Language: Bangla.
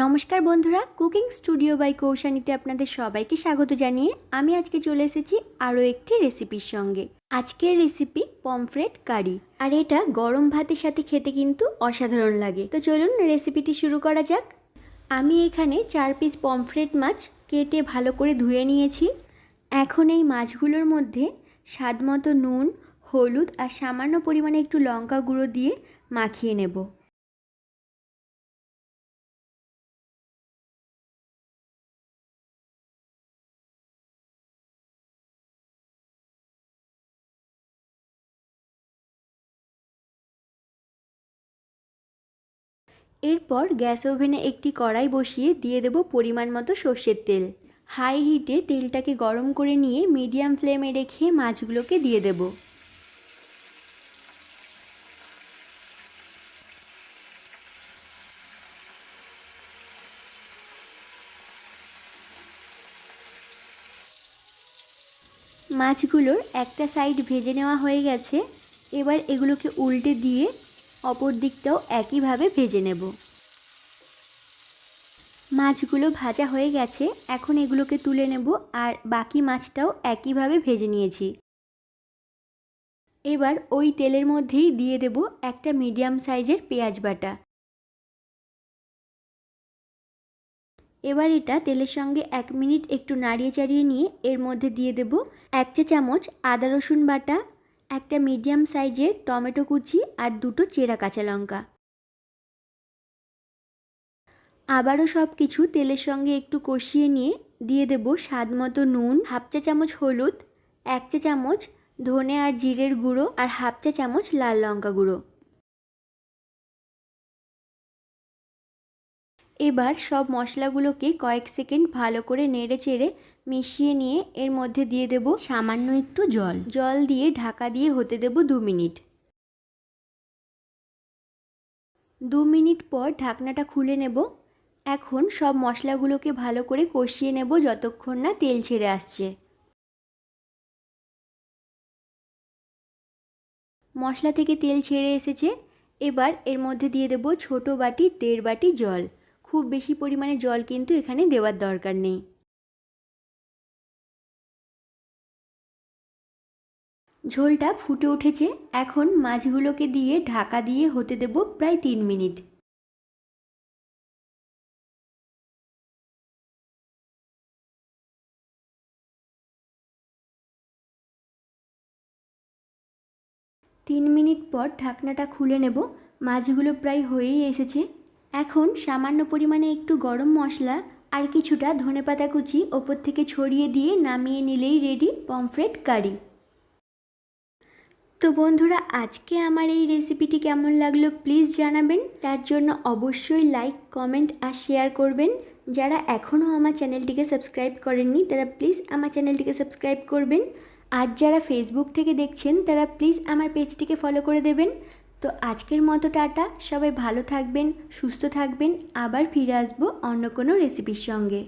নমস্কার বন্ধুরা, কুকিং স্টুডিও বাই কৌশানীতে আপনাদের সবাইকে স্বাগত জানিয়ে আমি আজকে চলে এসেছি আরও একটি রেসিপির সঙ্গে। আজকের রেসিপি পমফ্রেট কারি, আর এটা গরম ভাতের সাথে খেতে কিন্তু অসাধারণ লাগে। তো চলুন রেসিপিটি শুরু করা যাক। আমি এখানে 4 পিস পমফ্রেট মাছ কেটে ভালো করে ধুয়ে নিয়েছি। এখন এই মাছগুলোর মধ্যে স্বাদ মতো নুন, হলুদ আর সামান্য পরিমাণে একটু লঙ্কা গুঁড়ো দিয়ে মাখিয়ে নেব। এরপর গ্যাস ওভেনে একটি কড়াই বসিয়ে দিয়ে দেব পরিমাণ মতো সর্ষের তেল। হাই হিটে তেলটাকে গরম করে নিয়ে মিডিয়াম ফ্লেমে রেখে মাছগুলোকে দিয়ে দেব। মাছগুলোর একটা সাইড ভেজে নেওয়া হয়ে গেছে। এবার এগুলোকে উল্টে দিয়ে অপর দিকটাও একইভাবে ভেজে নেব। মাছগুলো ভাজা হয়ে গেছে, এখন এগুলোকে তুলে নেব আর বাকি মাছটাও একইভাবে ভেজে নিয়েছি। এবার ওই তেলের মধ্যেই দিয়ে দেব একটা মিডিয়াম সাইজের পেঁয়াজ বাটা। এবার এটা তেলের সঙ্গে 1 মিনিট একটু নাড়িয়ে চাড়িয়ে নিয়ে এর মধ্যে দিয়ে দেব 1 চা চামচ আদা রসুন বাটা, একটা মিডিয়াম সাইজের টমেটো কুচি আর 2টো চেরা কাঁচা লঙ্কা। আবারও সব কিছু তেলের সঙ্গে একটু কষিয়ে নিয়ে দিয়ে দেব স্বাদ মতো নুন, 1/2 চা চামচ হলুদ, 1 চা চামচ ধনে আর জিরের গুঁড়ো আর 1/2 চা চামচ লাল লঙ্কা গুঁড়ো। এবার সব মশলাগুলোকে কয়েক সেকেন্ড ভালো করে নেড়ে চেড়ে মিশিয়ে নিয়ে এর মধ্যে দিয়ে দেব সামান্য একটু জল দিয়ে ঢাকা দিয়ে হতে দেব 2 মিনিট। 2 মিনিট পর ঢাকনাটা খুলে নেব। এখন সব মশলাগুলোকে ভালো করে কষিয়ে নেব যতক্ষণ না তেল ছেড়ে আসছে। মশলা থেকে তেল ছেড়ে এসেছে। এবার এর মধ্যে দিয়ে দেব ছোটো বাটি 1.5 বাটি জল। খুব বেশি পরিমাণে জল কিন্তু এখানে দেওয়ার দরকার নেই। ঝোলটা ফুটে উঠেছে, এখন মাছগুলোকে দিয়ে ঢাকা দিয়ে হতে দেব প্রায় 3 মিনিট। তিন মিনিট পর ঢাকনাটা খুলে নেব। মাছগুলো প্রায় হয়েই এসেছে। এখন সামান্য পরিমাণে একটু গরম মশলা আর কিছুটা ধনেপাতা কুচি ওপর থেকে ছড়িয়ে দিয়ে নামিয়ে নিলেই রেডি পমফ্রেট কারি। তো বন্ধুরা, আজকে আমার এই রেসিপিটি কেমন লাগলো প্লিজ জানাবেন। তার জন্য অবশ্যই লাইক, কমেন্ট আর শেয়ার করবেন। যারা এখনও আমার চ্যানেলটিকে সাবস্ক্রাইব করেননি তারা প্লিজ আমার চ্যানেলটিকে সাবস্ক্রাইব করবেন। আর যারা ফেসবুক থেকে দেখছেন তারা প্লিজ আমার পেজটিকে ফলো করে দেবেন। তো আজকের মতো টাটা, সবাই ভালো থাকবেন, সুস্থ থাকবেন। আবার ফিরে আসবো অন্য কোনো রেসিপির সঙ্গে।